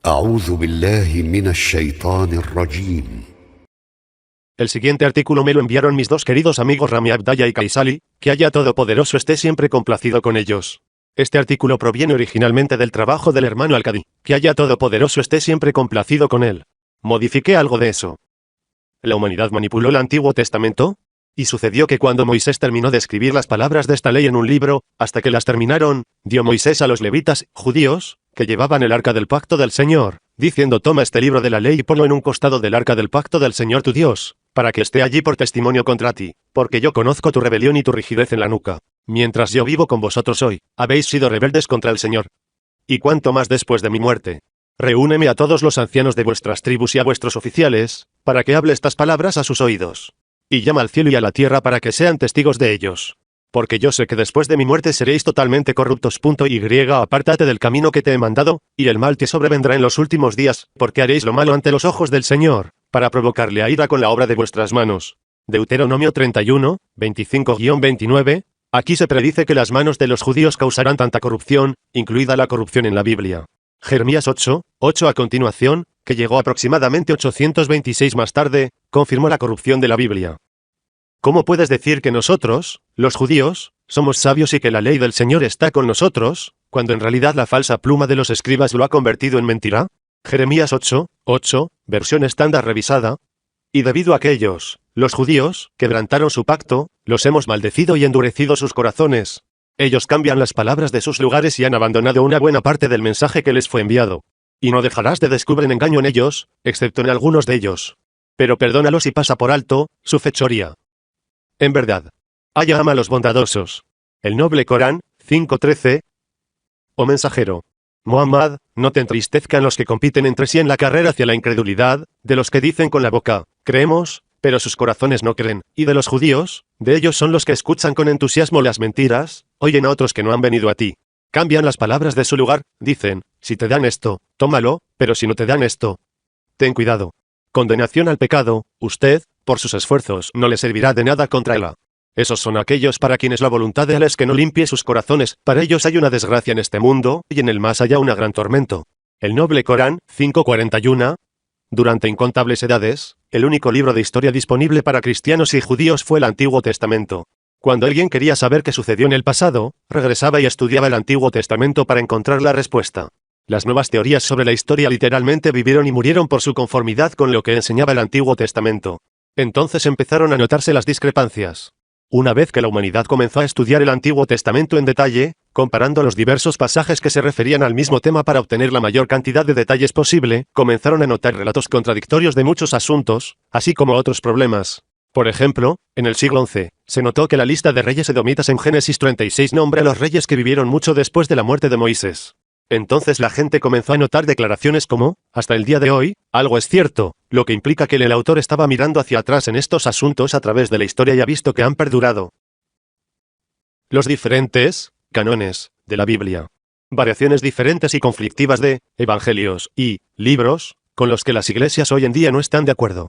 أعوذ بالله من الشيطان الرجيم. El siguiente artículo me lo enviaron mis dos queridos amigos Rami Abdalla y Kaisali, que Haya Todopoderoso esté siempre complacido con ellos. Este artículo proviene originalmente del trabajo del hermano Al-Qadi, que Haya Todopoderoso esté siempre complacido con él. Modifiqué algo de eso. ¿La humanidad manipuló el Antiguo Testamento? Y sucedió que cuando Moisés terminó de escribir las palabras de esta ley en un libro, hasta que las terminaron, dio Moisés a los levitas, judíos, que llevaban el arca del pacto del Señor, diciendo: toma este libro de la ley y ponlo en un costado del arca del pacto del Señor tu Dios, para que esté allí por testimonio contra ti, porque yo conozco tu rebelión y tu rigidez en la nuca. Mientras yo vivo con vosotros hoy, habéis sido rebeldes contra el Señor. Y cuánto más después de mi muerte. Reúneme a todos los ancianos de vuestras tribus y a vuestros oficiales, para que hable estas palabras a sus oídos. Y llama al cielo y a la tierra para que sean testigos de ellos. Porque yo sé que después de mi muerte seréis totalmente corruptos. Y apártate del camino que te he mandado, y el mal te sobrevendrá en los últimos días, porque haréis lo malo ante los ojos del Señor, para provocarle a ira con la obra de vuestras manos. Deuteronomio 31, 25-29, aquí se predice que las manos de los judíos causarán tanta corrupción, incluida la corrupción en la Biblia. Jeremías 8, 8 a continuación, que llegó aproximadamente 826 más tarde, confirmó la corrupción de la Biblia. ¿Cómo puedes decir que nosotros, los judíos, somos sabios y que la ley del Señor está con nosotros, cuando en realidad la falsa pluma de los escribas lo ha convertido en mentira? Jeremías 8, 8, versión estándar revisada. Y debido a que ellos, los judíos, quebrantaron su pacto, los hemos maldecido y endurecido sus corazones. Ellos cambian las palabras de sus lugares y han abandonado una buena parte del mensaje que les fue enviado. Y no dejarás de descubrir engaño en ellos, excepto en algunos de ellos. Pero perdónalos y pasa por alto su fechoría. En verdad, Haya ama a los bondadosos. El noble Corán, 5:13. Oh mensajero Muhammad, no te entristezcan los que compiten entre sí en la carrera hacia la incredulidad, de los que dicen con la boca, creemos, pero sus corazones no creen, y de los judíos, de ellos son los que escuchan con entusiasmo las mentiras, oyen a otros que no han venido a ti. Cambian las palabras de su lugar, dicen: si te dan esto, tómalo, pero si no te dan esto, ten cuidado. Condenación al pecado, usted, por sus esfuerzos, no le servirá de nada contra Alá. Esos son aquellos para quienes la voluntad de Alá es que no limpie sus corazones, para ellos hay una desgracia en este mundo, y en el más allá una gran tormento. El noble Corán, 5:41. Durante incontables edades, el único libro de historia disponible para cristianos y judíos fue el Antiguo Testamento. Cuando alguien quería saber qué sucedió en el pasado, regresaba y estudiaba el Antiguo Testamento para encontrar la respuesta. Las nuevas teorías sobre la historia literalmente vivieron y murieron por su conformidad con lo que enseñaba el Antiguo Testamento. Entonces empezaron a notarse las discrepancias. Una vez que la humanidad comenzó a estudiar el Antiguo Testamento en detalle, comparando los diversos pasajes que se referían al mismo tema para obtener la mayor cantidad de detalles posible, comenzaron a notar relatos contradictorios de muchos asuntos, así como otros problemas. Por ejemplo, en el siglo XI, se notó que la lista de reyes edomitas en Génesis 36 nombra a los reyes que vivieron mucho después de la muerte de Moisés. Entonces la gente comenzó a notar declaraciones como: hasta el día de hoy, algo es cierto, lo que implica que el autor estaba mirando hacia atrás en estos asuntos a través de la historia y ha visto que han perdurado. Los diferentes canones de la Biblia. Variaciones diferentes y conflictivas de evangelios y libros, con los que las iglesias hoy en día no están de acuerdo.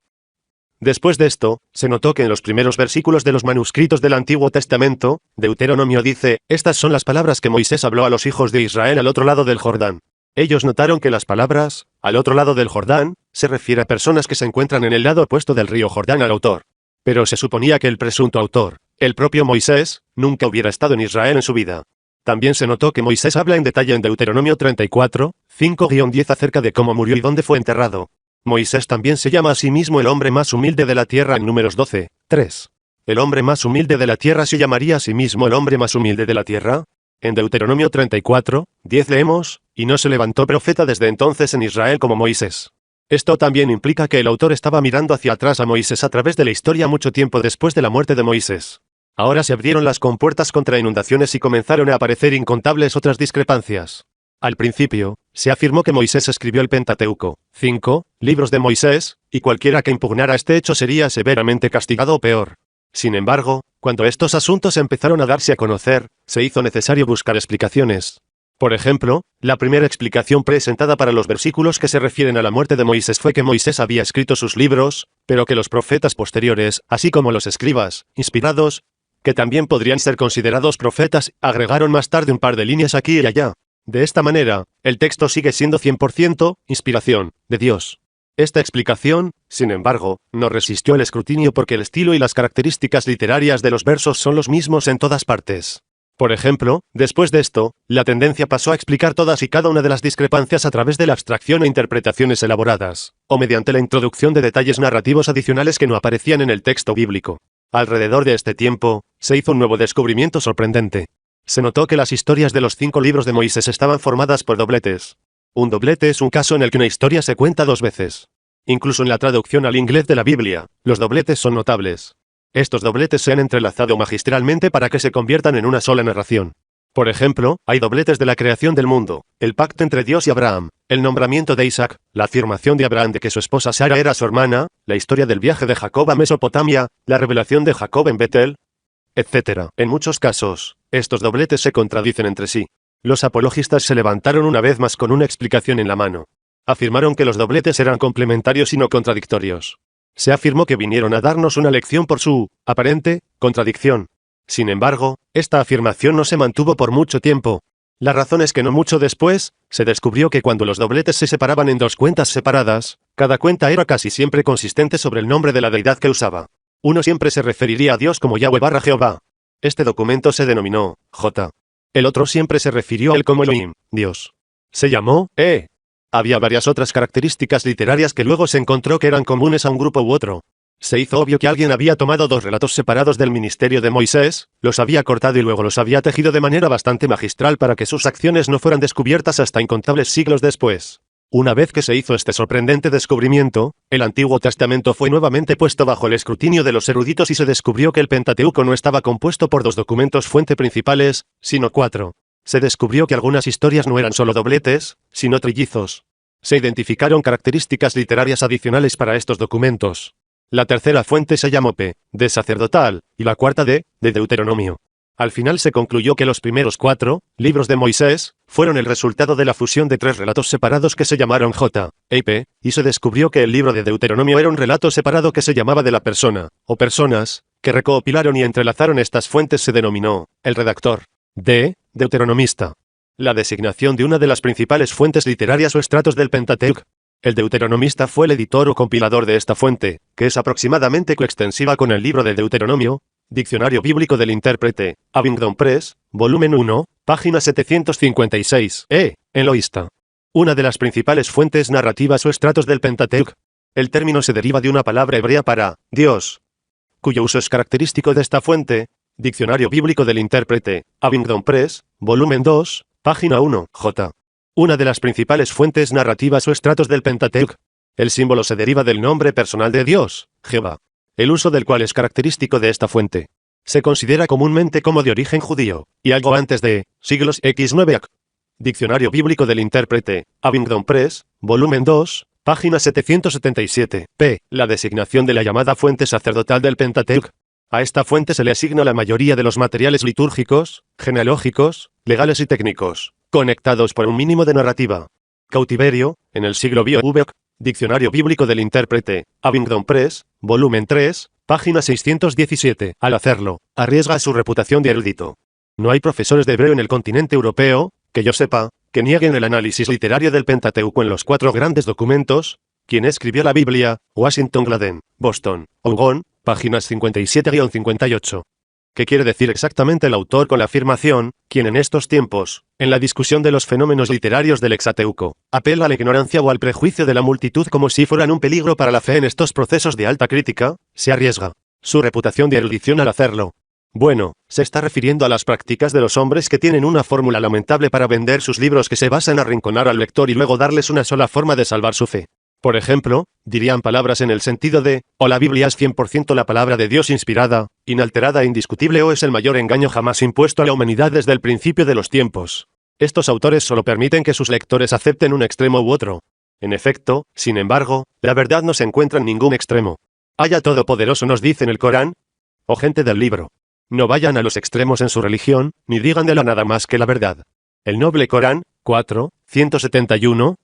Después de esto, se notó que en los primeros versículos de los manuscritos del Antiguo Testamento, Deuteronomio dice: estas son las palabras que Moisés habló a los hijos de Israel al otro lado del Jordán. Ellos notaron que las palabras, al otro lado del Jordán, se refiere a personas que se encuentran en el lado opuesto del río Jordán al autor. Pero se suponía que el presunto autor, el propio Moisés, nunca hubiera estado en Israel en su vida. También se notó que Moisés habla en detalle en Deuteronomio 34, 5-10 acerca de cómo murió y dónde fue enterrado. Moisés también se llama a sí mismo el hombre más humilde de la tierra en Números 12, 3. ¿El hombre más humilde de la tierra se llamaría a sí mismo el hombre más humilde de la tierra? En Deuteronomio 34, 10 leemos: y no se levantó profeta desde entonces en Israel como Moisés. Esto también implica que el autor estaba mirando hacia atrás a Moisés a través de la historia mucho tiempo después de la muerte de Moisés. Ahora se abrieron las compuertas contra inundaciones y comenzaron a aparecer incontables otras discrepancias. Al principio, se afirmó que Moisés escribió el Pentateuco, 5 libros de Moisés, y cualquiera que impugnara este hecho sería severamente castigado o peor. Sin embargo, cuando estos asuntos empezaron a darse a conocer, se hizo necesario buscar explicaciones. Por ejemplo, la primera explicación presentada para los versículos que se refieren a la muerte de Moisés fue que Moisés había escrito sus libros, pero que los profetas posteriores, así como los escribas, inspirados, que también podrían ser considerados profetas, agregaron más tarde un par de líneas aquí y allá. De esta manera, el texto sigue siendo 100% inspiración de Dios. Esta explicación, sin embargo, no resistió el escrutinio porque el estilo y las características literarias de los versos son los mismos en todas partes. Por ejemplo, después de esto, la tendencia pasó a explicar todas y cada una de las discrepancias a través de la abstracción e interpretaciones elaboradas, o mediante la introducción de detalles narrativos adicionales que no aparecían en el texto bíblico. Alrededor de este tiempo, se hizo un nuevo descubrimiento sorprendente. Se notó que las historias de los 5 libros de Moisés estaban formadas por dobletes. Un doblete es un caso en el que una historia se cuenta 2 veces. Incluso en la traducción al inglés de la Biblia, los dobletes son notables. Estos dobletes se han entrelazado magistralmente para que se conviertan en una sola narración. Por ejemplo, hay dobletes de la creación del mundo, el pacto entre Dios y Abraham, el nombramiento de Isaac, la afirmación de Abraham de que su esposa Sara era su hermana, la historia del viaje de Jacob a Mesopotamia, la revelación de Jacob en Betel, etc. En muchos casos, estos dobletes se contradicen entre sí. Los apologistas se levantaron una vez más con una explicación en la mano. Afirmaron que los dobletes eran complementarios y no contradictorios. Se afirmó que vinieron a darnos una lección por su aparente contradicción. Sin embargo, esta afirmación no se mantuvo por mucho tiempo. La razón es que no mucho después, se descubrió que cuando los dobletes se separaban en 2 cuentas separadas, cada cuenta era casi siempre consistente sobre el nombre de la deidad que usaba. Uno siempre se referiría a Dios como Yahweh/Jehová. Este documento se denominó J. El otro siempre se refirió a él como Elohim, Dios. Se llamó E. Había varias otras características literarias que luego se encontró que eran comunes a un grupo u otro. Se hizo obvio que alguien había tomado 2 relatos separados del ministerio de Moisés, los había cortado y luego los había tejido de manera bastante magistral para que sus acciones no fueran descubiertas hasta incontables siglos después. Una vez que se hizo este sorprendente descubrimiento, el Antiguo Testamento fue nuevamente puesto bajo el escrutinio de los eruditos y se descubrió que el Pentateuco no estaba compuesto por 2 documentos fuente principales, sino 4. Se descubrió que algunas historias no eran solo dobletes, sino trillizos. Se identificaron características literarias adicionales para estos documentos. La tercera fuente se llamó P, de sacerdotal, y la cuarta de Deuteronomio. Al final se concluyó que los primeros 4 libros de Moisés fueron el resultado de la fusión de 3 relatos separados que se llamaron J, e P, y se descubrió que el libro de Deuteronomio era un relato separado que se llamaba de la persona, o personas, que recopilaron y entrelazaron estas fuentes se denominó el redactor de Deuteronomista. La designación de una de las principales fuentes literarias o estratos del Pentateuco. El deuteronomista fue el editor o compilador de esta fuente, que es aproximadamente coextensiva con el libro de Deuteronomio, Diccionario Bíblico del Intérprete, Abingdon Press, volumen 1, página 756, Eloísta. Una de las principales fuentes narrativas o estratos del Pentateuco. El término se deriva de una palabra hebrea para Dios, cuyo uso es característico de esta fuente, Diccionario Bíblico del Intérprete, Abingdon Press, volumen 2, página 1, J. Una de las principales fuentes narrativas o estratos del Pentateuco. El símbolo se deriva del nombre personal de Dios, Jehová, el uso del cual es característico de esta fuente. Se considera comúnmente como de origen judío, y algo antes de siglos X9 AC. Diccionario Bíblico del Intérprete, Abingdon Press, volumen 2, página 777, p. La designación de la llamada fuente sacerdotal del Pentateuco. A esta fuente se le asigna la mayoría de los materiales litúrgicos, genealógicos, legales y técnicos, conectados por un mínimo de narrativa. Cautiverio, en el siglo BOV, Diccionario Bíblico del Intérprete, Abingdon Press, volumen 3, página 617. Al hacerlo, arriesga su reputación de erudito. No hay profesores de hebreo en el continente europeo, que yo sepa, que nieguen el análisis literario del Pentateuco en los 4 grandes documentos. Quien escribió la Biblia, Washington Gladden, Boston, Oregon, páginas 57-58. ¿Qué quiere decir exactamente el autor con la afirmación, quien en estos tiempos, en la discusión de los fenómenos literarios del Exateuco, apela a la ignorancia o al prejuicio de la multitud como si fueran un peligro para la fe en estos procesos de alta crítica? Se arriesga su reputación de erudición al hacerlo. Bueno, se está refiriendo a las prácticas de los hombres que tienen una fórmula lamentable para vender sus libros que se basa en arrinconar al lector y luego darles una sola forma de salvar su fe. Por ejemplo, dirían palabras en el sentido de, o la Biblia es 100% la palabra de Dios inspirada, inalterada e indiscutible o es el mayor engaño jamás impuesto a la humanidad desde el principio de los tiempos. Estos autores solo permiten que sus lectores acepten un extremo u otro. En efecto, sin embargo, la verdad no se encuentra en ningún extremo. Haya Todopoderoso nos dice en el Corán. O gente del libro. No vayan a los extremos en su religión, ni digan de la nada más que la verdad. El noble Corán, 4, 171.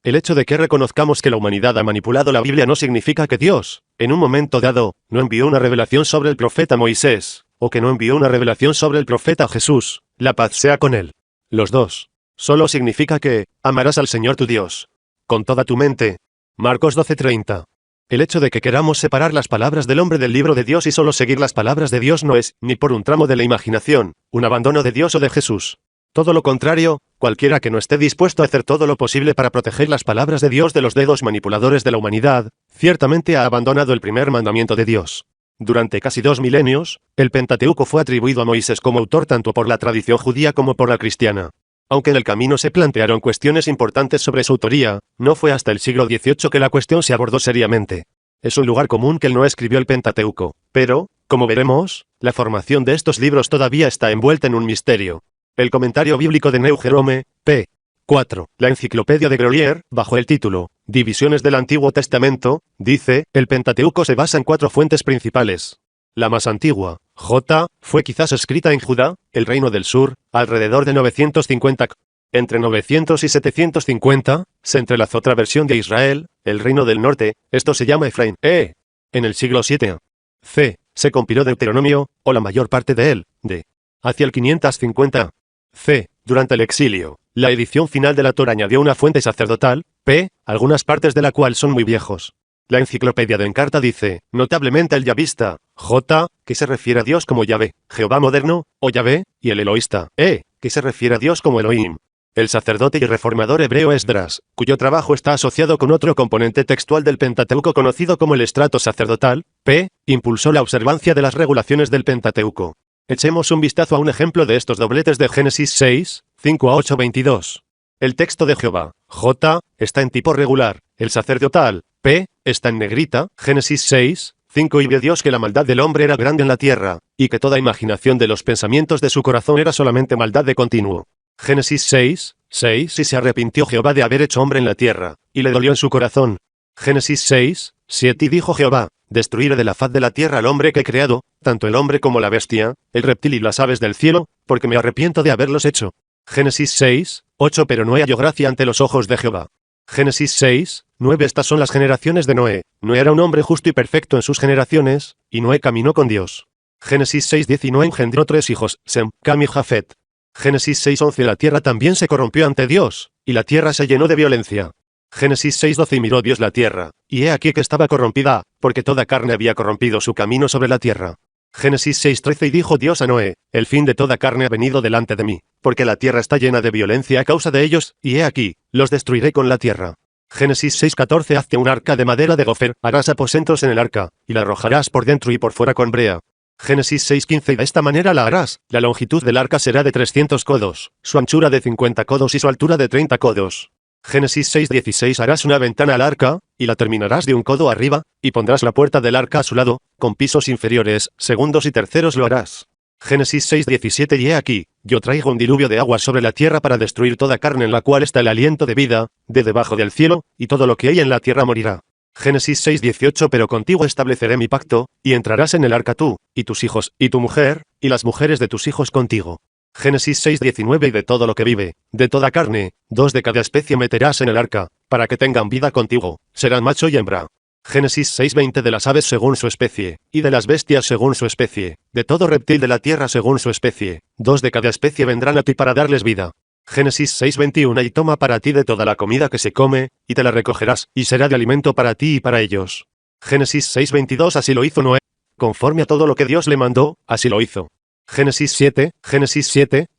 El hecho de que reconozcamos que la humanidad ha manipulado la Biblia no significa que Dios, en un momento dado, no envió una revelación sobre el profeta Moisés, o que no envió una revelación sobre el profeta Jesús, la paz sea con él. Los dos solo significa que, amarás al Señor tu Dios con toda tu mente. Marcos 12:30. El hecho de que queramos separar las palabras del hombre del libro de Dios y solo seguir las palabras de Dios no es, ni por un tramo de la imaginación, un abandono de Dios o de Jesús. Todo lo contrario, cualquiera que no esté dispuesto a hacer todo lo posible para proteger las palabras de Dios de los dedos manipuladores de la humanidad, ciertamente ha abandonado el primer mandamiento de Dios. Durante casi 2 milenios, el Pentateuco fue atribuido a Moisés como autor tanto por la tradición judía como por la cristiana. Aunque en el camino se plantearon cuestiones importantes sobre su autoría, no fue hasta el siglo XVIII que la cuestión se abordó seriamente. Es un lugar común que él no escribió el Pentateuco, pero, como veremos, la formación de estos libros todavía está envuelta en un misterio. El comentario bíblico de Neu Jerome, p. 4. La enciclopedia de Grolier, bajo el título Divisiones del Antiguo Testamento, dice, el Pentateuco se basa en 4 fuentes principales. La más antigua, J, fue quizás escrita en Judá, el reino del sur, alrededor de 950. Entre 900 y 750, se entrelazó otra versión de Israel, el reino del norte, esto se llama Efraín. En el siglo VII. C, se compiló Deuteronomio, o la mayor parte de él, d. hacia el 550. C, durante el exilio, la edición final de la Torá añadió una fuente sacerdotal, p, algunas partes de la cual son muy viejos. La enciclopedia de Encarta dice, notablemente el yavista, J, que se refiere a Dios como Yahvé, Jehová moderno, o Yahvé, y el eloísta, que se refiere a Dios como Elohim. El sacerdote y reformador hebreo Esdras, cuyo trabajo está asociado con otro componente textual del Pentateuco conocido como el estrato sacerdotal, p, impulsó la observancia de las regulaciones del Pentateuco. Echemos un vistazo a un ejemplo de estos dobletes de Génesis 6, 5 a 8, 22. El texto de Jehová, J, está en tipo regular, el sacerdotal, p, está en negrita, Génesis 6, 5 y vio Dios que la maldad del hombre era grande en la tierra, y que toda imaginación de los pensamientos de su corazón era solamente maldad de continuo. Génesis 6, 6 y se arrepintió Jehová de haber hecho hombre en la tierra, y le dolió en su corazón. Génesis 6, 7 y dijo Jehová, destruiré de la faz de la tierra al hombre que he creado, tanto el hombre como la bestia, el reptil y las aves del cielo, porque me arrepiento de haberlos hecho. Génesis 6, 8 pero Noé halló gracia ante los ojos de Jehová. Génesis 6, 9 estas son las generaciones de Noé. Noé era un hombre justo y perfecto en sus generaciones, y Noé caminó con Dios. Génesis 6, 10 y Noé engendró 3 hijos, Sem, Cam y Jafet. Génesis 6, 11 la tierra también se corrompió ante Dios, y la tierra se llenó de violencia. Génesis 6, 12 y miró Dios la tierra, y he aquí que estaba corrompida, porque toda carne había corrompido su camino sobre la tierra. Génesis 6, 13 y dijo Dios a Noé, el fin de toda carne ha venido delante de mí, porque la tierra está llena de violencia a causa de ellos, y he aquí, los destruiré con la tierra. Génesis 6, 14 hazte un arca de madera de gofer, harás aposentos en el arca, y la arrojarás por dentro y por fuera con brea. Génesis 6, 15 y de esta manera la harás, la longitud del arca será de 300 codos, su anchura de 50 codos y su altura de 30 codos. Génesis 6, 16 harás una ventana al arca, y la terminarás de un codo arriba, y pondrás la puerta del arca a su lado, con pisos inferiores, segundos y terceros lo harás. Génesis 6, 17 y he aquí, yo traigo un diluvio de agua sobre la tierra para destruir toda carne en la cual está el aliento de vida, de debajo del cielo, y todo lo que hay en la tierra morirá. Génesis 6, 18 pero contigo estableceré mi pacto, y entrarás en el arca tú, y tus hijos, y tu mujer, y las mujeres de tus hijos contigo. Génesis 6, 19 y de todo lo que vive, de toda carne, 2 de cada especie meterás en el arca, para que tengan vida contigo, serán macho y hembra. Génesis 6, 20 de las aves según su especie, y de las bestias según su especie, de todo reptil de la tierra según su especie, 2 de cada especie vendrán a ti para darles vida. Génesis 6, 21 y toma para ti de toda la comida que se come, y te la recogerás, y será de alimento para ti y para ellos. Génesis 6, 22 así lo hizo Noé, conforme a todo lo que Dios le mandó, así lo hizo. Génesis 7,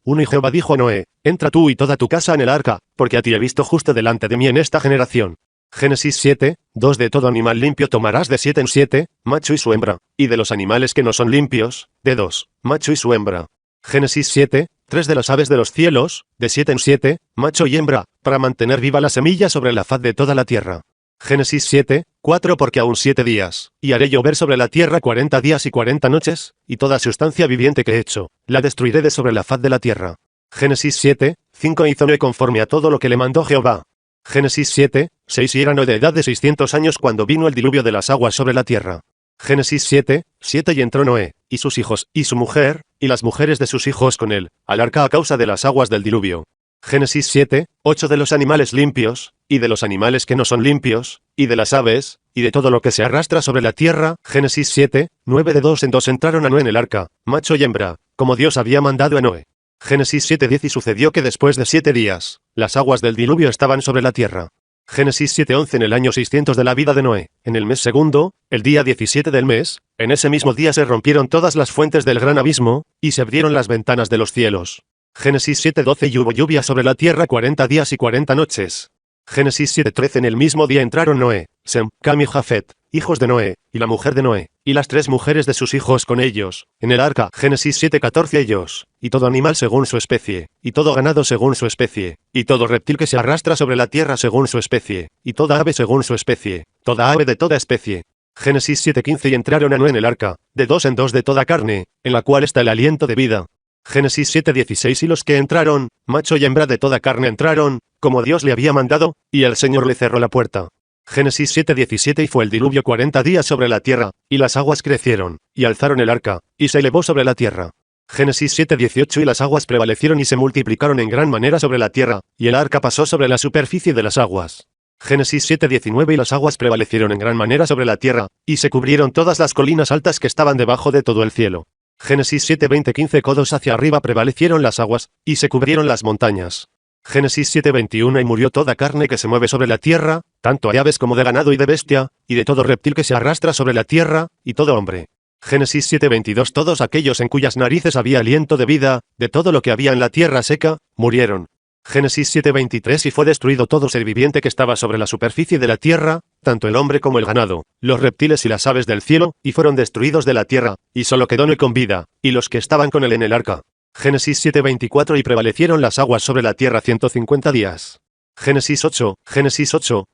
1 y Jehová dijo a Noé, entra tú y toda tu casa en el arca, porque a ti he visto justo delante de mí en esta generación. Génesis 7, 2 de todo animal limpio tomarás de 7 en 7, macho y su hembra, y de los animales que no son limpios, de 2, macho y su hembra. Génesis 7, 3 de las aves de los cielos, de 7 en 7, macho y hembra, para mantener viva la semilla sobre la faz de toda la tierra. Génesis 7, 4 porque aún 7 días, y haré llover sobre la tierra 40 días y 40 noches, y toda sustancia viviente que he hecho, la destruiré de sobre la faz de la tierra. Génesis 7, 5 hizo Noé conforme a todo lo que le mandó Jehová. Génesis 7, 6 y era Noé de edad de 600 años cuando vino el diluvio de las aguas sobre la tierra. Génesis 7, 7 y entró Noé, y sus hijos, y su mujer, y las mujeres de sus hijos con él, al arca a causa de las aguas del diluvio. Génesis 7, 8 de los animales limpios, y de los animales que no son limpios, y de las aves, y de todo lo que se arrastra sobre la tierra. Génesis 7, 9 de 2 en 2 entraron a Noé en el arca, macho y hembra, como Dios había mandado a Noé. Génesis 7:10 Y sucedió que después de 7 días, las aguas del diluvio estaban sobre la tierra. Génesis 7:11 En el año 600 de la vida de Noé, en el mes segundo, el día 17 del mes, en ese mismo día se rompieron todas las fuentes del gran abismo, y se abrieron las ventanas de los cielos. Génesis 7:12 Y hubo lluvia sobre la tierra 40 días y 40 noches. Génesis 7:13 En el mismo día entraron Noé, Sem, Cam y Jafet, hijos de Noé, y la mujer de Noé, y las 3 mujeres de sus hijos con ellos, en el arca. Génesis 7:14 Ellos, y todo animal según su especie, y todo ganado según su especie, y todo reptil que se arrastra sobre la tierra según su especie, y toda ave según su especie, toda ave de toda especie. Génesis 7:15 Y entraron a Noé en el arca, de 2 en 2 de toda carne, en la cual está el aliento de vida. Génesis 7:16 Y los que entraron, macho y hembra de toda carne entraron, como Dios le había mandado, y el Señor le cerró la puerta. Génesis 7:17 Y fue el diluvio 40 días sobre la tierra, y las aguas crecieron, y alzaron el arca, y se elevó sobre la tierra. Génesis 7:18 Y las aguas prevalecieron y se multiplicaron en gran manera sobre la tierra, y el arca pasó sobre la superficie de las aguas. Génesis 7:19 Y las aguas prevalecieron en gran manera sobre la tierra, y se cubrieron todas las colinas altas que estaban debajo de todo el cielo. Génesis 7:20 15 Codos hacia arriba prevalecieron las aguas, y se cubrieron las montañas. Génesis 7:21 Y murió toda carne que se mueve sobre la tierra, tanto de aves como de ganado y de bestia, y de todo reptil que se arrastra sobre la tierra, y todo hombre. Génesis 7:22 Todos aquellos en cuyas narices había aliento de vida, de todo lo que había en la tierra seca, murieron. Génesis 7:23 Y fue destruido todo ser viviente que estaba sobre la superficie de la tierra, tanto el hombre como el ganado, los reptiles y las aves del cielo, y fueron destruidos de la tierra, y solo quedó Noé con vida, y los que estaban con él en el arca. Génesis 7:24 Y prevalecieron las aguas sobre la tierra 150 días. Génesis 8,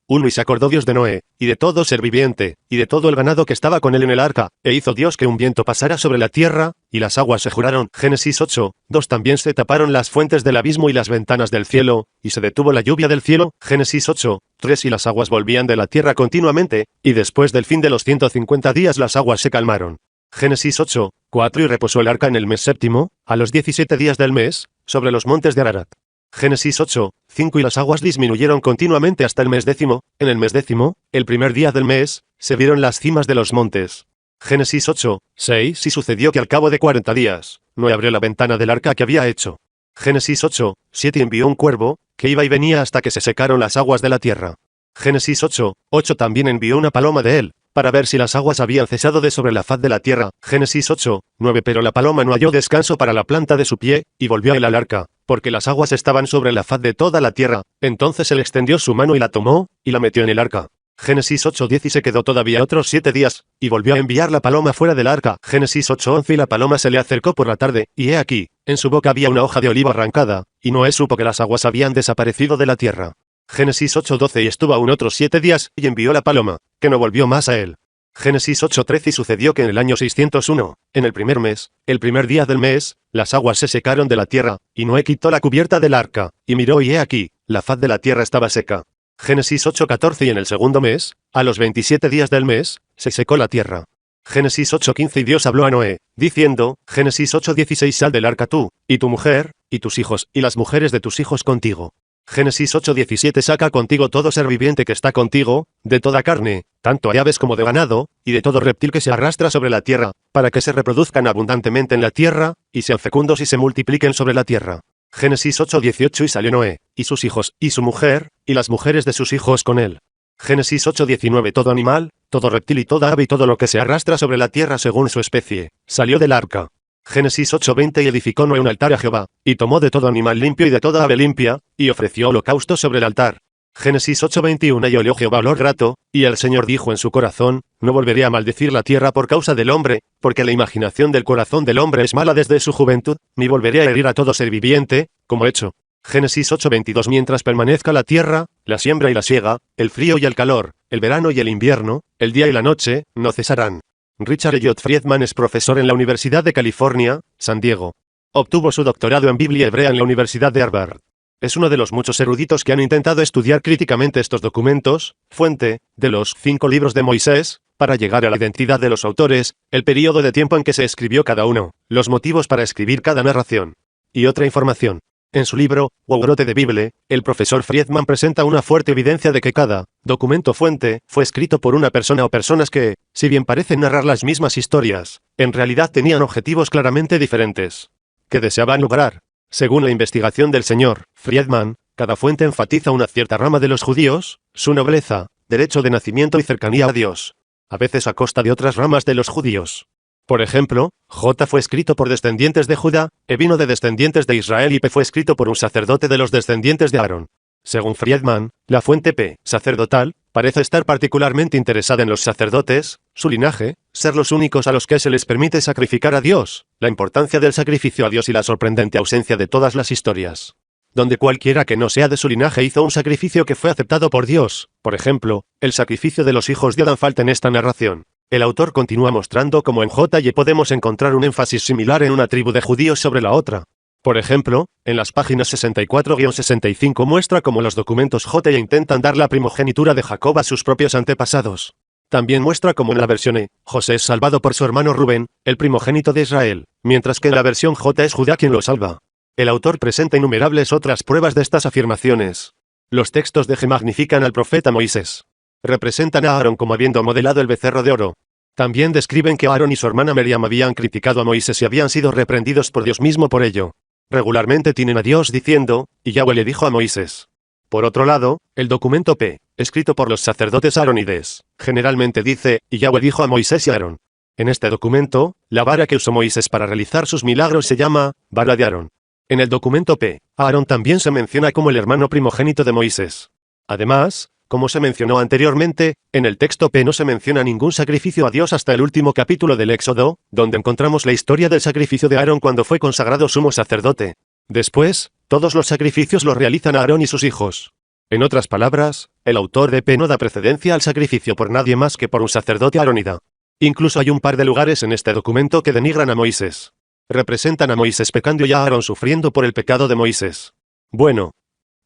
1 Y se acordó Dios de Noé, y de todo ser viviente, y de todo el ganado que estaba con él en el arca, e hizo Dios que un viento pasara sobre la tierra, y las aguas se juraron. Génesis 8:2 También se taparon las fuentes del abismo y las ventanas del cielo, y se detuvo la lluvia del cielo. Génesis 8:3 Y las aguas volvían de la tierra continuamente, y después del fin de los 150 días las aguas se calmaron. Génesis 8:4 Y reposó el arca en el mes séptimo, a los 17 días del mes, sobre los montes de Ararat. Génesis 8:5 Y las aguas disminuyeron continuamente hasta el mes décimo, en el mes décimo, el primer día del mes, se vieron las cimas de los montes. Génesis 8:6 Y sucedió que al cabo de 40 días, Noé abrió la ventana del arca que había hecho. Génesis 8:7 Envió un cuervo, que iba y venía hasta que se secaron las aguas de la tierra. Génesis 8:8 También envió una paloma de él, para ver si las aguas habían cesado de sobre la faz de la tierra. Génesis 8:9 Pero la paloma no halló descanso para la planta de su pie, y volvió él al arca, porque las aguas estaban sobre la faz de toda la tierra. Entonces él extendió su mano y la tomó, y la metió en el arca. Génesis 8:10 Y se quedó todavía otros 7 días, y volvió a enviar la paloma fuera del arca. Génesis 8:11 Y la paloma se le acercó por la tarde, y he aquí, en su boca había una hoja de oliva arrancada, y Noé supo que las aguas habían desaparecido de la tierra. Génesis 8:12 Y estuvo aún otros 7 días, y envió la paloma, que no volvió más a él. Génesis 8:13 Y sucedió que en el año 601, en el primer mes, el primer día del mes, las aguas se secaron de la tierra, y Noé quitó la cubierta del arca, y miró y he aquí, la faz de la tierra estaba seca. Génesis 8:14 Y en el segundo mes, a los 27 días del mes, se secó la tierra. Génesis 8:15 Y Dios habló a Noé, diciendo, Génesis 8:16 Sal del arca tú, y tu mujer, y tus hijos, y las mujeres de tus hijos contigo. Génesis 8:17 Saca contigo todo ser viviente que está contigo, de toda carne, tanto de aves como de ganado, y de todo reptil que se arrastra sobre la tierra, para que se reproduzcan abundantemente en la tierra, y sean fecundos y se multipliquen sobre la tierra. Génesis 8:18 Y salió Noé, y sus hijos, y su mujer, y las mujeres de sus hijos con él. Génesis 8:19 Todo animal, todo reptil y toda ave y todo lo que se arrastra sobre la tierra según su especie, salió del arca. Génesis 8:20 Y edificó Noé un altar a Jehová, y tomó de todo animal limpio y de toda ave limpia, y ofreció holocausto sobre el altar. Génesis 8:21 Y olió Jehová olor grato, y el Señor dijo en su corazón, no volveré a maldecir la tierra por causa del hombre, porque la imaginación del corazón del hombre es mala desde su juventud, ni volveré a herir a todo ser viviente, como he hecho. Génesis 8:22 Mientras permanezca la tierra, la siembra y la siega, el frío y el calor, el verano y el invierno, el día y la noche, no cesarán. Richard Elliot Friedman es profesor en la Universidad de California, San Diego. Obtuvo su doctorado en Biblia hebrea en la Universidad de Harvard. Es uno de los muchos eruditos que han intentado estudiar críticamente estos documentos, fuente, de los 5 libros de Moisés, para llegar a la identidad de los autores, el período de tiempo en que se escribió cada uno, los motivos para escribir cada narración, y otra información. En su libro, Wourote de Bible, el profesor Friedman presenta una fuerte evidencia de que cada documento fuente fue escrito por una persona o personas que, si bien parecen narrar las mismas historias, en realidad tenían objetivos claramente diferentes. ¿Qué deseaban lograr? Según la investigación del señor Friedman, cada fuente enfatiza una cierta rama de los judíos, su nobleza, derecho de nacimiento y cercanía a Dios, a veces a costa de otras ramas de los judíos. Por ejemplo, J fue escrito por descendientes de Judá, E vino de descendientes de Israel y P fue escrito por un sacerdote de los descendientes de Aarón. Según Friedman, la fuente P, sacerdotal, parece estar particularmente interesada en los sacerdotes, su linaje, ser los únicos a los que se les permite sacrificar a Dios, la importancia del sacrificio a Dios y la sorprendente ausencia de todas las historias donde cualquiera que no sea de su linaje hizo un sacrificio que fue aceptado por Dios. Por ejemplo, el sacrificio de los hijos de Adán falta en esta narración. El autor continúa mostrando cómo en J y podemos encontrar un énfasis similar en una tribu de judíos sobre la otra. Por ejemplo, en las páginas 64-65 muestra cómo los documentos J intentan dar la primogenitura de Jacob a sus propios antepasados. También muestra cómo en la versión E, José es salvado por su hermano Rubén, el primogénito de Israel, mientras que en la versión J es Judá quien lo salva. El autor presenta innumerables otras pruebas de estas afirmaciones. Los textos de G magnifican al profeta Moisés. Representan a Aarón como habiendo modelado el becerro de oro. También describen que Aarón y su hermana Miriam habían criticado a Moisés y habían sido reprendidos por Dios mismo por ello. Regularmente tienen a Dios diciendo, y Yahweh le dijo a Moisés. Por otro lado, el documento P, escrito por los sacerdotes aaronides, generalmente dice, y Yahweh dijo a Moisés y a Aarón. En este documento, la vara que usó Moisés para realizar sus milagros se llama, vara de Aarón. En el documento P, Aarón también se menciona como el hermano primogénito de Moisés. Además, como se mencionó anteriormente, en el texto P no se menciona ningún sacrificio a Dios hasta el último capítulo del Éxodo, donde encontramos la historia del sacrificio de Aarón cuando fue consagrado sumo sacerdote. Después, todos los sacrificios los realizan Aarón y sus hijos. En otras palabras, el autor de P no da precedencia al sacrificio por nadie más que por un sacerdote aaronida. Incluso hay un par de lugares en este documento que denigran a Moisés. Representan a Moisés pecando y a Aarón sufriendo por el pecado de Moisés. Bueno,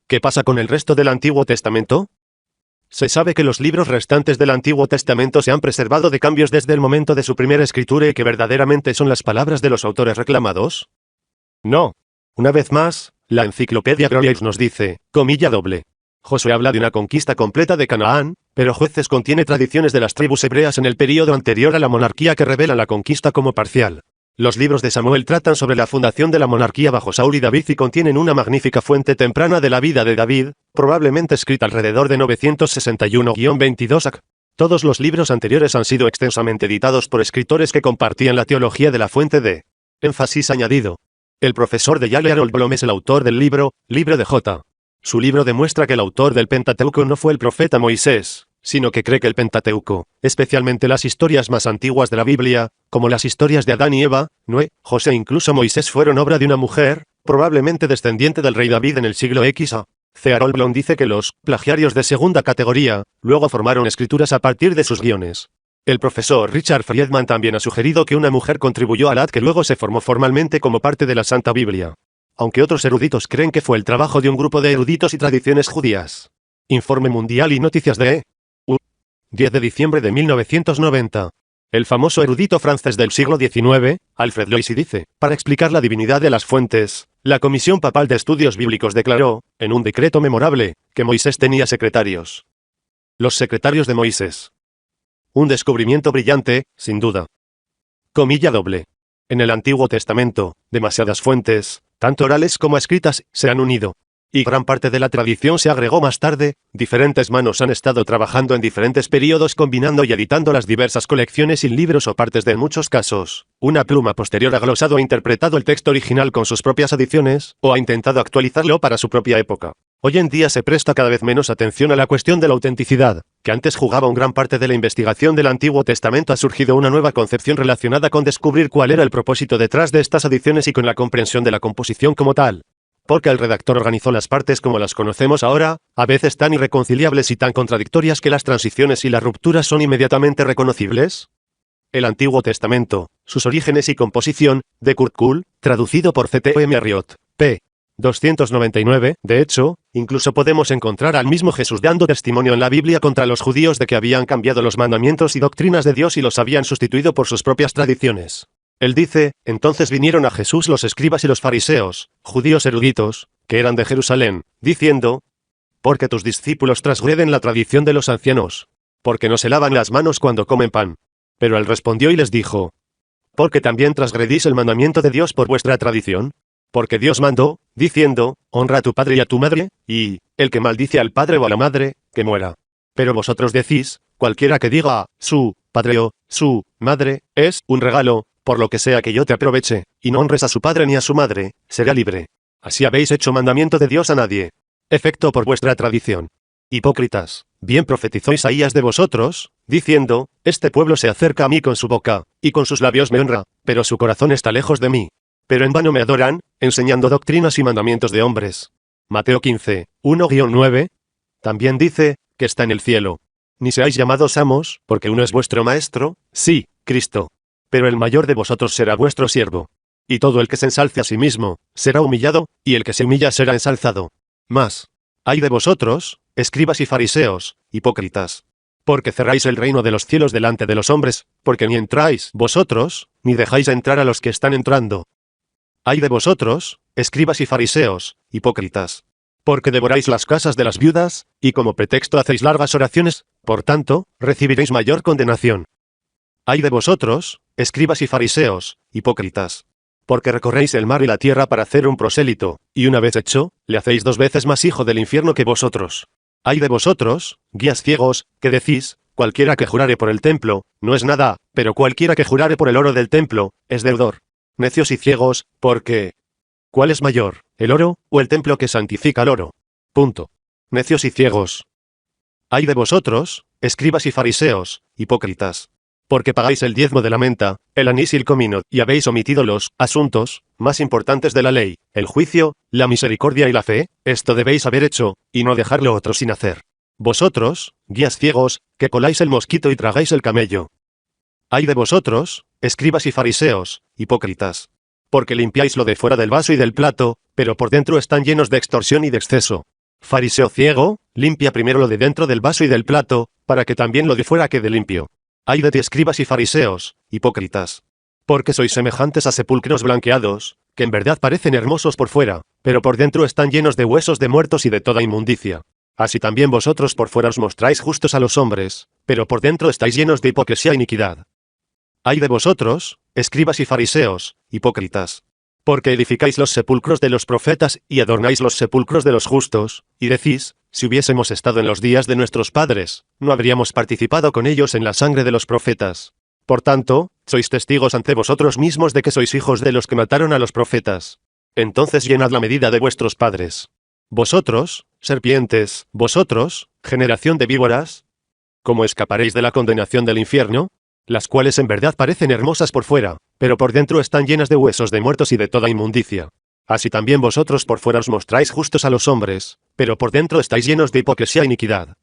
¿qué pasa con el resto del Antiguo Testamento? Se sabe que los libros restantes del Antiguo Testamento se han preservado de cambios desde el momento de su primera escritura y que verdaderamente son las palabras de los autores reclamados. No. Una vez más, la enciclopedia Groliers nos dice, comilla doble. Josué habla de una conquista completa de Canaán, pero Jueces contiene tradiciones de las tribus hebreas en el período anterior a la monarquía que revelan la conquista como parcial. Los libros de Samuel tratan sobre la fundación de la monarquía bajo Saúl y David y contienen una magnífica fuente temprana de la vida de David, probablemente escrita alrededor de 961-22 AC. Todos los libros anteriores han sido extensamente editados por escritores que compartían la teología de la fuente de énfasis añadido. El profesor de Yale Harold Bloom es el autor del libro de J. Su libro demuestra que el autor del Pentateuco no fue el profeta Moisés, sino que cree que el Pentateuco, especialmente las historias más antiguas de la Biblia, como las historias de Adán y Eva, Noé, José e incluso Moisés fueron obra de una mujer, probablemente descendiente del rey David en el siglo XA. C. Harold Bloom dice que los plagiarios de segunda categoría, luego formaron escrituras a partir de sus guiones. El profesor Richard Friedman también ha sugerido que una mujer contribuyó al ad que luego se formó formalmente como parte de la Santa Biblia. Aunque otros eruditos creen que fue el trabajo de un grupo de eruditos y tradiciones judías. Informe Mundial y Noticias de E.U. 10 de diciembre de 1990. El famoso erudito francés del siglo XIX, Alfred Loisy dice, para explicar la divinidad de las fuentes, la Comisión Papal de Estudios Bíblicos declaró, en un decreto memorable, que Moisés tenía secretarios. Los secretarios de Moisés. Un descubrimiento brillante, sin duda. Comilla doble. En el Antiguo Testamento, demasiadas fuentes, tanto orales como escritas, se han unido. Y gran parte de la tradición se agregó más tarde, diferentes manos han estado trabajando en diferentes períodos combinando y editando las diversas colecciones y libros o partes de en muchos casos. Una pluma posterior ha glosado e interpretado el texto original con sus propias adiciones, o ha intentado actualizarlo para su propia época. Hoy en día se presta cada vez menos atención a la cuestión de la autenticidad, que antes jugaba una gran parte de la investigación del Antiguo Testamento. Ha surgido una nueva concepción relacionada con descubrir cuál era el propósito detrás de estas adiciones y con la comprensión de la composición como tal. Porque el redactor organizó las partes como las conocemos ahora, a veces tan irreconciliables y tan contradictorias que las transiciones y las rupturas son inmediatamente reconocibles. El Antiguo Testamento, sus orígenes y composición, de Kurt Kuhl, traducido por C.T.O.M. Arriot, p. 299, de hecho, incluso podemos encontrar al mismo Jesús dando testimonio en la Biblia contra los judíos de que habían cambiado los mandamientos y doctrinas de Dios y los habían sustituido por sus propias tradiciones. Él dice, entonces vinieron a Jesús los escribas y los fariseos, judíos eruditos, que eran de Jerusalén, diciendo, porque tus discípulos transgreden la tradición de los ancianos, porque no se lavan las manos cuando comen pan. Pero él respondió y les dijo, porque también transgredís el mandamiento de Dios por vuestra tradición. Porque Dios mandó, diciendo, honra a tu padre y a tu madre, y, el que maldice al padre o a la madre, que muera. Pero vosotros decís, cualquiera que diga, su padre o su madre, es un regalo, por lo que sea que yo te aproveche, y no honres a su padre ni a su madre, será libre. Así habéis hecho mandamiento de Dios a nadie. Efecto por vuestra tradición. Hipócritas, bien profetizó Isaías de vosotros, diciendo, este pueblo se acerca a mí con su boca, y con sus labios me honra, pero su corazón está lejos de mí. Pero en vano me adoran, enseñando doctrinas y mandamientos de hombres. Mateo 15, 1-9. También dice, que está en el cielo. Ni seáis llamados amos, porque uno es vuestro maestro, sí, Cristo. Pero el mayor de vosotros será vuestro siervo. Y todo el que se ensalce a sí mismo, será humillado, y el que se humilla será ensalzado. Mas, ay de vosotros, escribas y fariseos, hipócritas. Porque cerráis el reino de los cielos delante de los hombres, porque ni entráis vosotros, ni dejáis entrar a los que están entrando. Ay de vosotros, escribas y fariseos, hipócritas. Porque devoráis las casas de las viudas, y como pretexto hacéis largas oraciones, por tanto, recibiréis mayor condenación. Ay de vosotros, escribas y fariseos, hipócritas. Porque recorréis el mar y la tierra para hacer un prosélito, y una vez hecho, le hacéis 2 veces más hijo del infierno que vosotros. Ay de vosotros, guías ciegos, que decís, cualquiera que jurare por el templo, no es nada, pero cualquiera que jurare por el oro del templo, es deudor. Necios y ciegos, porque... ¿Cuál es mayor, el oro, o el templo que santifica el oro? Punto. Necios y ciegos. Ay de vosotros, escribas y fariseos, hipócritas. Porque pagáis el diezmo de la menta, el anís y el comino, y habéis omitido los asuntos más importantes de la ley, el juicio, la misericordia y la fe, esto debéis haber hecho, y no dejar lo otro sin hacer. Vosotros, guías ciegos, que coláis el mosquito y tragáis el camello. Ay de vosotros, escribas y fariseos, hipócritas. Porque limpiáis lo de fuera del vaso y del plato, pero por dentro están llenos de extorsión y de exceso. Fariseo ciego, limpia primero lo de dentro del vaso y del plato, para que también lo de fuera quede limpio. Ay de ti escribas y fariseos, hipócritas. Porque sois semejantes a sepulcros blanqueados, que en verdad parecen hermosos por fuera, pero por dentro están llenos de huesos de muertos y de toda inmundicia. Así también vosotros por fuera os mostráis justos a los hombres, pero por dentro estáis llenos de hipocresía e iniquidad. Ay de vosotros, escribas y fariseos, hipócritas. Porque edificáis los sepulcros de los profetas y adornáis los sepulcros de los justos, y decís, si hubiésemos estado en los días de nuestros padres, no habríamos participado con ellos en la sangre de los profetas. Por tanto, sois testigos ante vosotros mismos de que sois hijos de los que mataron a los profetas. Entonces llenad la medida de vuestros padres. Vosotros, serpientes, vosotros, generación de víboras, ¿cómo escaparéis de la condenación del infierno? Las cuales en verdad parecen hermosas por fuera, pero por dentro están llenas de huesos de muertos y de toda inmundicia. Así también vosotros por fuera os mostráis justos a los hombres, pero por dentro estáis llenos de hipocresía e iniquidad.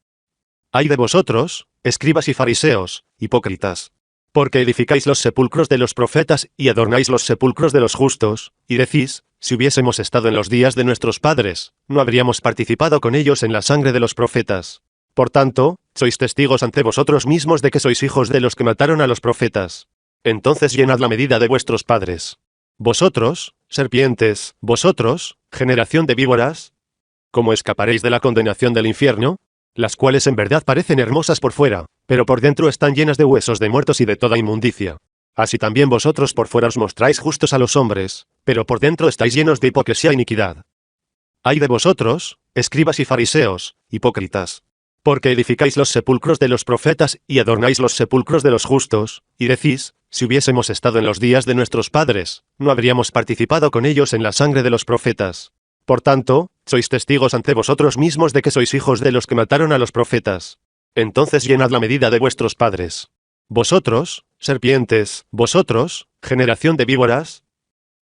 Ay de vosotros, escribas y fariseos, hipócritas. Porque edificáis los sepulcros de los profetas y adornáis los sepulcros de los justos, y decís, si hubiésemos estado en los días de nuestros padres, no habríamos participado con ellos en la sangre de los profetas. Por tanto, sois testigos ante vosotros mismos de que sois hijos de los que mataron a los profetas. Entonces llenad la medida de vuestros padres. Vosotros, serpientes, vosotros, generación de víboras, ¿cómo escaparéis de la condenación del infierno? Las cuales en verdad parecen hermosas por fuera, pero por dentro están llenas de huesos de muertos y de toda inmundicia. Así también vosotros por fuera os mostráis justos a los hombres, pero por dentro estáis llenos de hipocresía e iniquidad. Ay de vosotros, escribas y fariseos, hipócritas. Porque edificáis los sepulcros de los profetas y adornáis los sepulcros de los justos, y decís, si hubiésemos estado en los días de nuestros padres, no habríamos participado con ellos en la sangre de los profetas. Por tanto, sois testigos ante vosotros mismos de que sois hijos de los que mataron a los profetas. Entonces llenad la medida de vuestros padres. Vosotros, serpientes, vosotros, generación de víboras,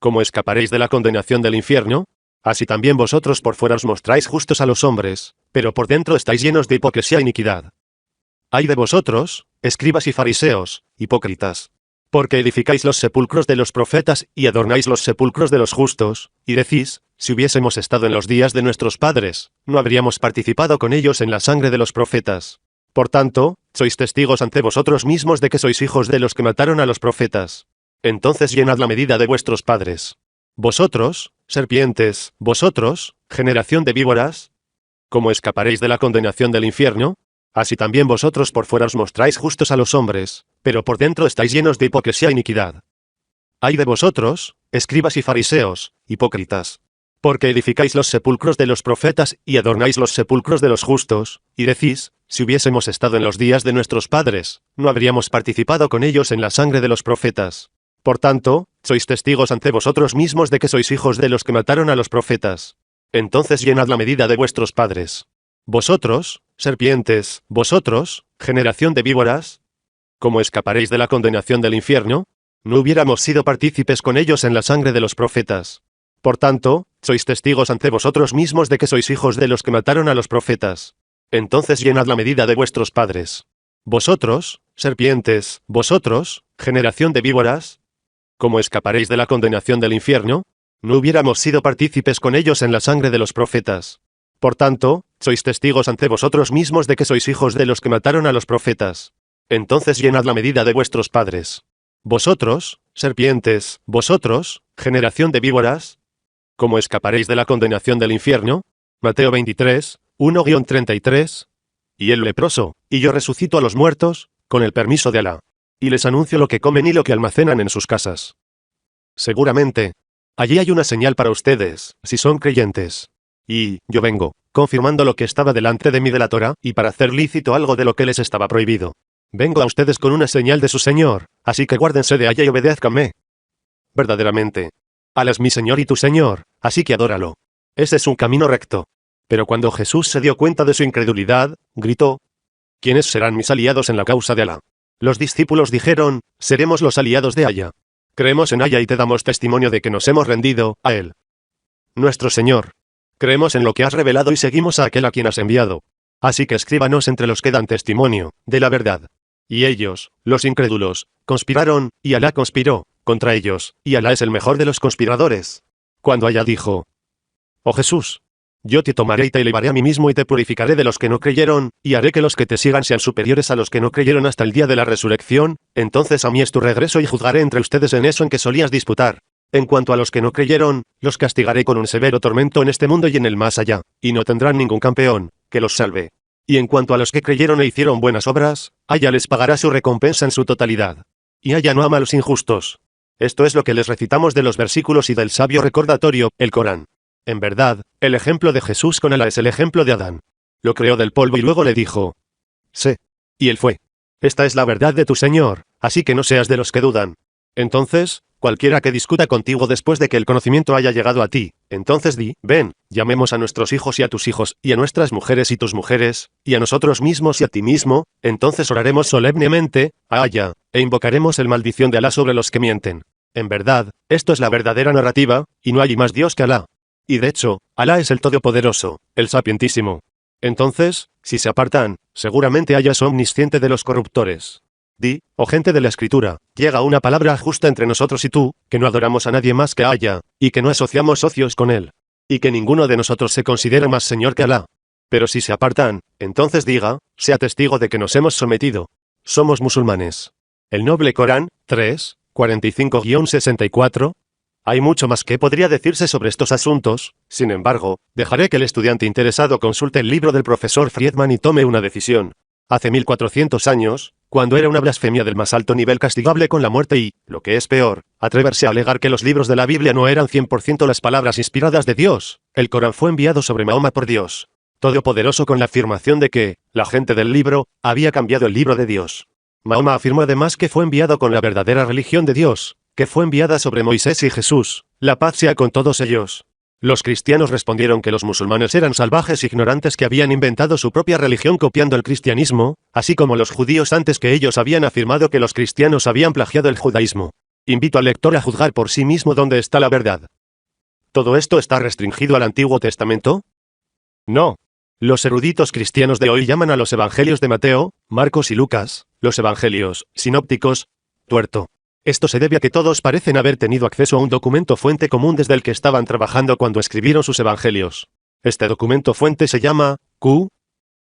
¿cómo escaparéis de la condenación del infierno? Así también vosotros por fuera os mostráis justos a los hombres, pero por dentro estáis llenos de hipocresía e iniquidad. Ay de vosotros, escribas y fariseos, hipócritas. Porque edificáis los sepulcros de los profetas y adornáis los sepulcros de los justos, y decís, si hubiésemos estado en los días de nuestros padres, no habríamos participado con ellos en la sangre de los profetas. Por tanto, sois testigos ante vosotros mismos de que sois hijos de los que mataron a los profetas. Entonces llenad la medida de vuestros padres. Vosotros, serpientes, vosotros, generación de víboras, ¿cómo escaparéis de la condenación del infierno? Así también vosotros por fuera os mostráis justos a los hombres, pero por dentro estáis llenos de hipocresía e iniquidad. Ay de vosotros, escribas y fariseos, hipócritas. Porque edificáis los sepulcros de los profetas y adornáis los sepulcros de los justos, y decís, si hubiésemos estado en los días de nuestros padres, no habríamos participado con ellos en la sangre de los profetas. Por tanto, sois testigos ante vosotros mismos de que sois hijos de los que mataron a los profetas. Entonces llenad la medida de vuestros padres. Vosotros, serpientes, vosotros, generación de víboras, ¿cómo escaparéis de la condenación del infierno? No hubiéramos sido partícipes con ellos en la sangre de los profetas. Por tanto, sois testigos ante vosotros mismos de que sois hijos de los que mataron a los profetas. Entonces llenad la medida de vuestros padres. Vosotros, serpientes, vosotros, generación de víboras, ¿cómo escaparéis de la condenación del infierno? No hubiéramos sido partícipes con ellos en la sangre de los profetas. Por tanto, sois testigos ante vosotros mismos de que sois hijos de los que mataron a los profetas. Entonces llenad la medida de vuestros padres. Vosotros, serpientes, vosotros, generación de víboras, ¿cómo escaparéis de la condenación del infierno? Mateo 23, 1-33. Y el leproso, y yo resucito a los muertos, con el permiso de Alá. Y les anuncio lo que comen y lo que almacenan en sus casas. Seguramente, allí hay una señal para ustedes, si son creyentes. Y, yo vengo, confirmando lo que estaba delante de mí de la Torá, y para hacer lícito algo de lo que les estaba prohibido. Vengo a ustedes con una señal de su Señor, así que guárdense de ella y obedézcanme. Verdaderamente, Alá es mi Señor y tu Señor, así que adóralo. Ese es un camino recto. Pero cuando Jesús se dio cuenta de su incredulidad, gritó, ¿quiénes serán mis aliados en la causa de Alá? Los discípulos dijeron, seremos los aliados de Alá. Creemos en Alá y te damos testimonio de que nos hemos rendido a Él. Nuestro Señor. Creemos en lo que has revelado y seguimos a aquel a quien has enviado. Así que escríbanos entre los que dan testimonio de la verdad. Y ellos, los incrédulos, conspiraron, y Alá conspiró contra ellos, y Alá es el mejor de los conspiradores. Cuando Alá dijo, oh Jesús, yo te tomaré y te elevaré a mí mismo y te purificaré de los que no creyeron, y haré que los que te sigan sean superiores a los que no creyeron hasta el día de la resurrección, entonces a mí es tu regreso y juzgaré entre ustedes en eso en que solías disputar. En cuanto a los que no creyeron, los castigaré con un severo tormento en este mundo y en el más allá, y no tendrán ningún campeón que los salve. Y en cuanto a los que creyeron e hicieron buenas obras, Alá les pagará su recompensa en su totalidad. Y Alá no ama a los injustos. Esto es lo que les recitamos de los versículos y del sabio recordatorio, el Corán. En verdad, el ejemplo de Jesús con Alá es el ejemplo de Adán. Lo creó del polvo y luego le dijo, sé. Y él fue. Esta es la verdad de tu Señor, así que no seas de los que dudan. Entonces, cualquiera que discuta contigo después de que el conocimiento haya llegado a ti, entonces di, ven, llamemos a nuestros hijos y a tus hijos, y a nuestras mujeres y tus mujeres, y a nosotros mismos y a ti mismo, entonces oraremos solemnemente a Alá, e invocaremos el maldición de Alá sobre los que mienten. En verdad, esto es la verdadera narrativa, y no hay más Dios que Alá. Y de hecho, Alá es el Todopoderoso, el Sapientísimo. Entonces, si se apartan, seguramente Alá es omnisciente de los corruptores. Di, oh gente de la Escritura, llega una palabra justa entre nosotros y tú, que no adoramos a nadie más que a Alá, y que no asociamos socios con él. Y que ninguno de nosotros se considera más Señor que Alá. Pero si se apartan, entonces diga, sea testigo de que nos hemos sometido. Somos musulmanes. El noble Corán, 3, 45-64. Hay mucho más que podría decirse sobre estos asuntos, sin embargo, dejaré que el estudiante interesado consulte el libro del profesor Friedman y tome una decisión. Hace 1400 años, cuando era una blasfemia del más alto nivel castigable con la muerte y, lo que es peor, atreverse a alegar que los libros de la Biblia no eran 100% las palabras inspiradas de Dios, el Corán fue enviado sobre Mahoma por Dios Todopoderoso con la afirmación de que, la gente del libro, había cambiado el libro de Dios. Mahoma afirmó además que fue enviado con la verdadera religión de Dios, que fue enviada sobre Moisés y Jesús, la paz sea con todos ellos. Los cristianos respondieron que los musulmanes eran salvajes ignorantes que habían inventado su propia religión copiando el cristianismo, así como los judíos antes que ellos habían afirmado que los cristianos habían plagiado el judaísmo. Invito al lector a juzgar por sí mismo dónde está la verdad. ¿Todo esto está restringido al Antiguo Testamento? No. Los eruditos cristianos de hoy llaman a los evangelios de Mateo, Marcos y Lucas, los evangelios sinópticos, tuerto. Esto se debe a que todos parecen haber tenido acceso a un documento fuente común desde el que estaban trabajando cuando escribieron sus evangelios. Este documento fuente se llama Q.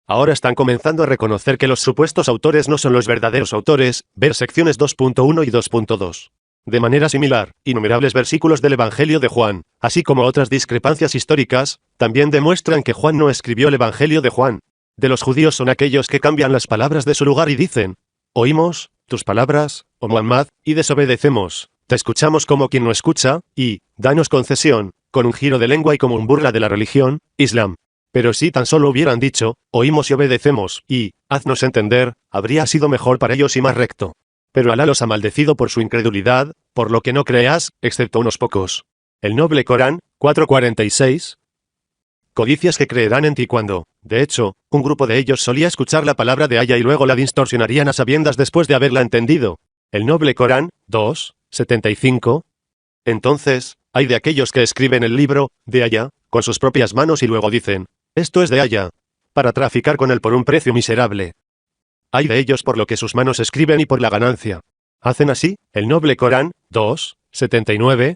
Ahora están comenzando a reconocer que los supuestos autores no son los verdaderos autores, ver secciones 2.1 y 2.2. De manera similar, innumerables versículos del Evangelio de Juan, así como otras discrepancias históricas, también demuestran que Juan no escribió el Evangelio de Juan. De los judíos son aquellos que cambian las palabras de su lugar y dicen, oímos tus palabras, oh Muhammad, y desobedecemos te escuchamos como quien no escucha, y, danos concesión, con un giro de lengua y como un burla de la religión, Islam. Pero si tan solo hubieran dicho, oímos y obedecemos, y, haznos entender, habría sido mejor para ellos y más recto. Pero Alá los ha maldecido por su incredulidad, por lo que no creas, excepto unos pocos. El noble Corán, 4:46. Codicias que creerán en ti cuando, de hecho, un grupo de ellos solía escuchar la palabra de Allah y luego la distorsionarían a sabiendas después de haberla entendido. El noble Corán, 2:75. Entonces, hay de aquellos que escriben el libro, de Allah, con sus propias manos y luego dicen, esto es de Allah, para traficar con él por un precio miserable. Hay de ellos por lo que sus manos escriben y por la ganancia. ¿Hacen así? El noble Corán, 2:79.